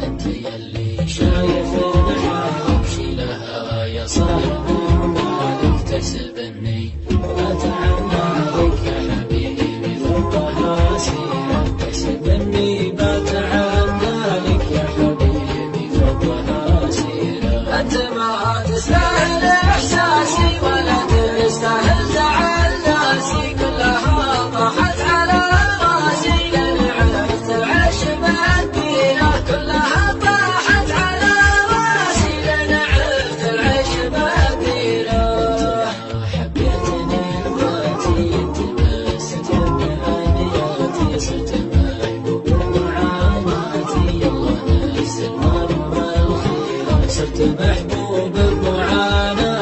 انت يلي شايف الحال شيلها يا صاحبي مالك تسبني اتعنى لك يا حبيبي فضها سيرة تسبني بتعنى لك يا حبيبي فضها سيرة انت ما تستاهل احساسي ولا تستاهل زعل ناسي كلها طاحت على راسي لان عرفت العيش بديله كلها طاحت على راسي لان عرفت العيش بديله حبيتني دلوقتي انت بس تبعني صرت محبوب بمعاناتي يلا نفس المرة الخيرة صرت محبوب بمعاناتي